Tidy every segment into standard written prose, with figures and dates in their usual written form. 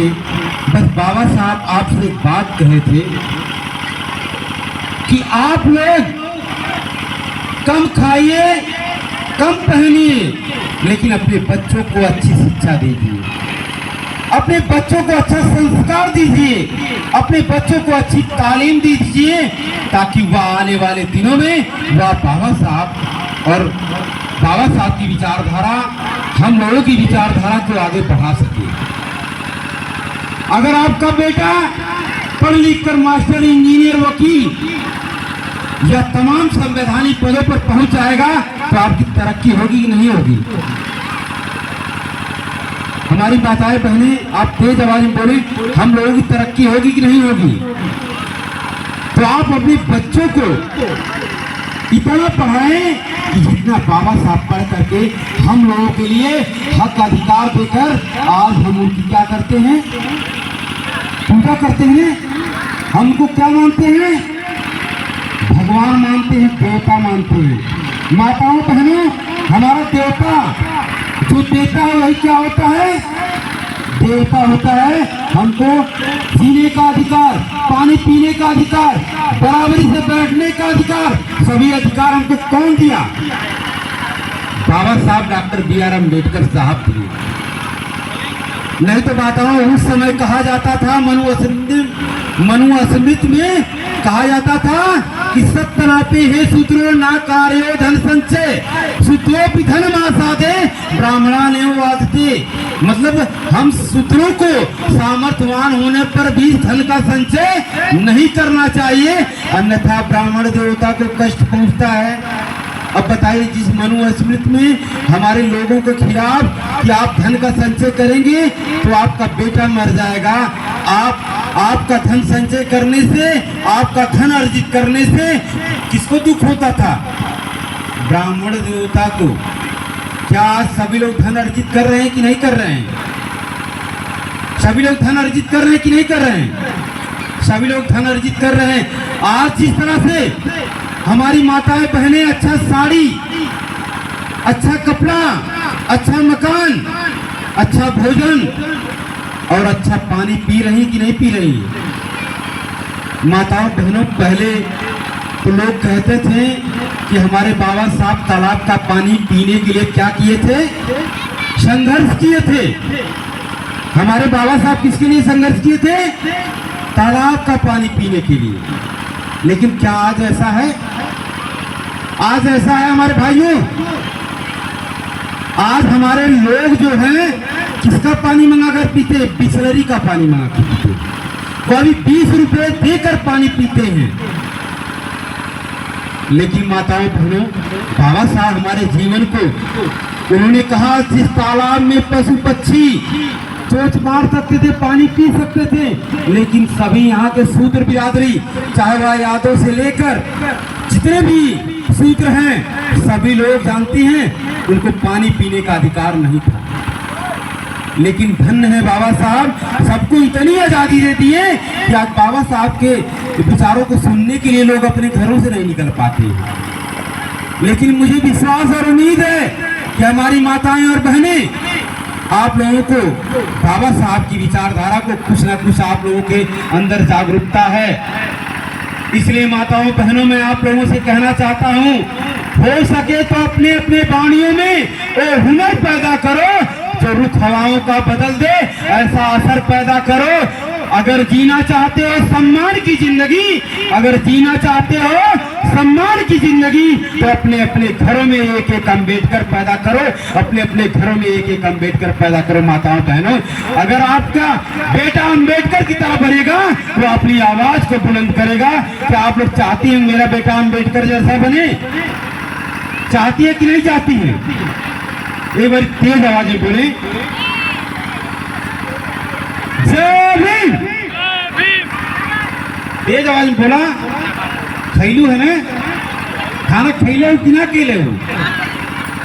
थे, बस बाबा साहब आपसे एक बात कहे थे कि आप लोग कम खाइए, कम पहनिए, लेकिन अपने बच्चों को अच्छी शिक्षा दीजिए, अपने बच्चों को अच्छा संस्कार दीजिए, अपने बच्चों को अच्छी तालीम दीजिए, ताकि वह आने वाले दिनों में वह बाबा साहब और बाबा साहब की विचारधारा हम लोगों की विचारधारा को आगे बढ़ा सके। अगर आपका बेटा पढ़ लिख कर मास्टर, इंजीनियर, वकील या तमाम संवैधानिक पदों पर पहुंच जाएगा तो आपकी तरक्की होगी कि नहीं होगी? हमारी माताएं बहनें, आप तेज आवाज में बोले, हम लोगों की तरक्की होगी कि नहीं होगी? तो आप अपने बच्चों को इतना पढ़ाएं कि जितना बाबा साहब पढ़ करके हम लोगों के लिए हक अधिकार देकर आज हम उनकी क्या करते हैं, पूजा करते हैं। हम उनको क्या मानते हैं? भगवान मानते हैं, देवता मानते हैं। माताओं बहनों, हमारा देवता जो देता है वही क्या होता है? देवता होता है। हमको जीने का अधिकार, पानी पीने का अधिकार, बराबरी से बैठने का अधिकार, सभी अधिकार हमको कौन दिया? बाबा साहब डॉक्टर बी.आर. अम्बेडकर साहब दिए। नहीं तो माताओं, उस समय कहा जाता था, मनु अस्मृत में कहा जाता था कि सत्तनापे हे सूत्रो ना कार्यो धन संचय, सूत्रोपि धन मासादे ब्राह्मणा ने वादते। मतलब हम सूत्रों को सामर्थ्यवान होने पर भी धन का संचय नहीं करना चाहिए, अन्यथा ब्राह्मण देवता को कष्ट पहुंचता है। अब बताइए, जिस मनु स्मृति में हमारे लोगों के खिलाफ कि आप धन का संचय करेंगे तो आपका बेटा मर जाएगा, आपका धन संचय करने से, आपका धन अर्जित करने से किसको दुख होता था? ब्राह्मण देवता को। क्या सभी लोग धन अर्जित कर रहे हैं कि नहीं कर रहे हैं? सभी लोग धन अर्जित कर रहे हैं कि नहीं कर रहे हैं? सभी लोग धन अर्जित कर रहे हैं। आज जिस तरह से हमारी माताएं बहनें अच्छा साड़ी, अच्छा कपड़ा, अच्छा मकान, अच्छा भोजन और अच्छा पानी पी रही कि नहीं पी रही? माताओं बहनों, पहले तो लोग कहते थे कि हमारे बाबा साहब तालाब का पानी पीने के लिए क्या किए थे? संघर्ष किए थे। हमारे बाबा साहब किसके लिए संघर्ष किए थे? तालाब का पानी पीने के लिए। लेकिन क्या आज ऐसा है? आज ऐसा है हमारे भाइयों? आज हमारे लोग जो हैं किसका पानी मंगाकर पीते? बिसलरी का पानी मंगा के पीते। कभी 20 रुपए देकर पानी पीते हैं। लेकिन माताओं बहनों, बाबा साहब हमारे जीवन को, उन्होंने कहा जिस तालाब में पशु पक्षी चोट मार सकते थे, पानी पी सकते थे, लेकिन सभी यहाँ के शूद्र बिरादरी, चाहे वह यादव से लेकर जितने भी शूद्र हैं, सभी लोग जानते हैं उनको पानी पीने का अधिकार नहीं था। लेकिन धन्य है बाबा साहब, सबको इतनी आजादी देती है कि आज बाबा साहब के विचारों को सुनने के लिए लोग अपने घरों से नहीं निकल पाते हैं। लेकिन मुझे विश्वास और उम्मीद है कि हमारी माताएं और बहनें, आप लोगों को बाबा साहब की विचारधारा को कुछ ना कुछ आप लोगों के अंदर जागरूकता है। इसलिए माताओं बहनों, मैं आप लोगों से कहना चाहता हूँ, हो सके तो अपने अपने वाणियों में वो हुनर पैदा करो जो रुख हवाओं का बदल दे, ऐसा असर पैदा करो। अगर जीना चाहते हो सम्मान की जिंदगी, अगर जीना चाहते हो सम्मान की जिंदगी, तो अपने अपने घरों में एक एक अम्बेडकर पैदा करो, अपने अपने घरों में एक एक अम्बेडकर पैदा करो। माताओं बहनों, अगर आपका बेटा अम्बेडकर की तरह बनेगा तो अपनी आवाज को बुलंद करेगा। क्या आप लोग चाहती हैं मेरा बेटा अम्बेडकर जैसा बने? चाहती है कि नहीं चाहती है? एक बार तेज आवाज में बोले, जय भीम। तेज आवाज में बोला। खैलू है ना? खाना खैले हो कि ना खेले हो?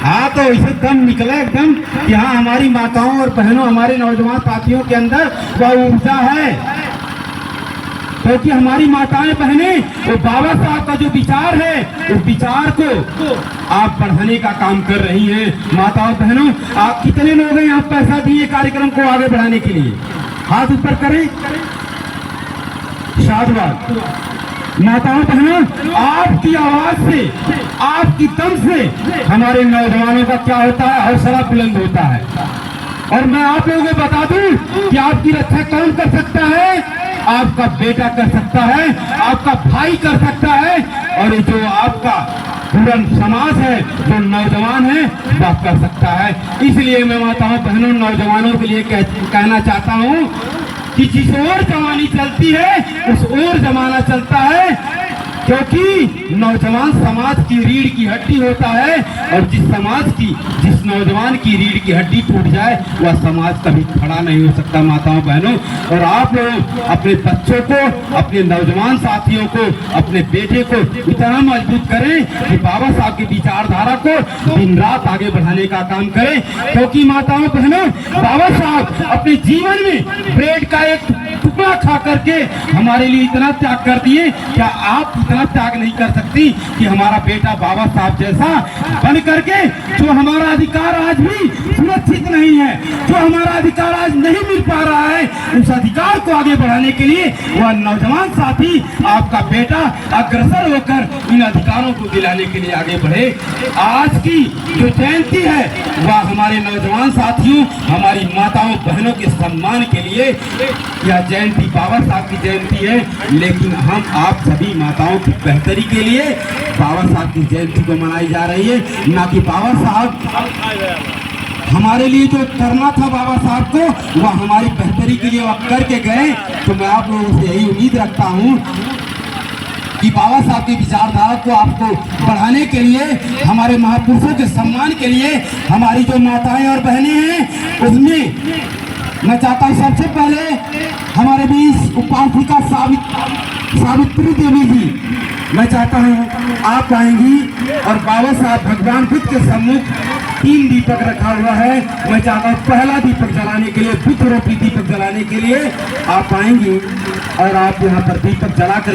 हाँ, तो ऐसे दम निकला एकदम कि हाँ, हमारी माताओं और बहनों, हमारे नौजवान साथियों के अंदर वह ऊर्जा है। क्योंकि हमारी माताएं बहनें, वो बाबा साहब का जो विचार है, उस विचार को आप बढ़ाने का काम कर रही हैं। माताओं बहनों, आप कितने लोग हैं आप पैसा दिए कार्यक्रम को आगे बढ़ाने के लिए? हाथ ऊपर करें, साधुवाद। माताओं बहनों, आपकी आवाज से, आपकी दम से हमारे नौजवानों का क्या होता है, हौसला बुलंद होता है। और मैं आप लोगों को बता दूं कि आपकी रक्षा कौन कर सकता है, आपका बेटा कर सकता है, आपका भाई कर सकता है, और ये जो आपका पूरा समाज है, जो नौजवान है, वह कर सकता है। इसलिए मैं माताओं बहनों नौजवानों के लिए कहना चाहता हूं कि जिस ओर जवानी चलती है उस ओर जमाना चलता है, क्योंकि नौजवान समाज की रीढ़ की हड्डी होता है, और जिस नौजवान की रीढ़ की हड्डी टूट जाए वह समाज कभी खड़ा नहीं हो सकता। माताओं बहनों, और आप लोग अपने बच्चों को, अपने नौजवान साथियों को, अपने बेटे को इतना मजबूत करें कि बाबा साहब की विचारधारा को दिन रात आगे बढ़ाने का काम करें। क्योंकि माताओं बहनों, बाबा साहब अपने जीवन में ब्रेड का एक टुकड़ा खा करके हमारे लिए इतना त्याग कर दिए। क्या आप इतना त्याग नहीं कर सकती कि हमारा बेटा बाबा साहब जैसा बन करके, जो हमारा अधिकार आज भी सुरक्षित नहीं है, जो हमारा अधिकार आज नहीं मिल पा रहा है, उस अधिकार को आगे बढ़ाने के लिए वह नौजवान साथी, आपका बेटा अग्रसर होकर इन अधिकारों को दिलाने के लिए आगे बढ़े। आज की जो जयंती है वह हमारे नौजवान साथियों, हमारी माताओं बहनों के सम्मान के लिए यह जयंती बाबा साहब की जयंती है, लेकिन हम आप सभी माताओं की बेहतरी के लिए बाबा साहब की जयंती को मनाई जा रही है, ना कि बाबा साहब हमारे लिए जो करना था बाबा साहब को वह हमारी बेहतरी के लिए वह करके गए। तो मैं आप लोगों से यही उम्मीद रखता हूँ कि बाबा साहब की विचारधारा को आपको बढ़ाने के लिए, हमारे महापुरुषों के सम्मान के लिए, हमारी जो माताएं और बहनें हैं उसमें मैं चाहता हूँ सबसे पहले हमारे बीच उपासिका सावित्री देवी जी, मैं चाहता हूँ आप आएंगी और बाबा साहब भगवान बुद्ध के सम्मुख 3 दीपक रखा हुआ है। मैं चाहता हूँ पहला दीपक जलाने के लिए, बुद्ध रूपी दीपक जलाने के लिए आप आएंगी और आप यहाँ पर दीपक जला कर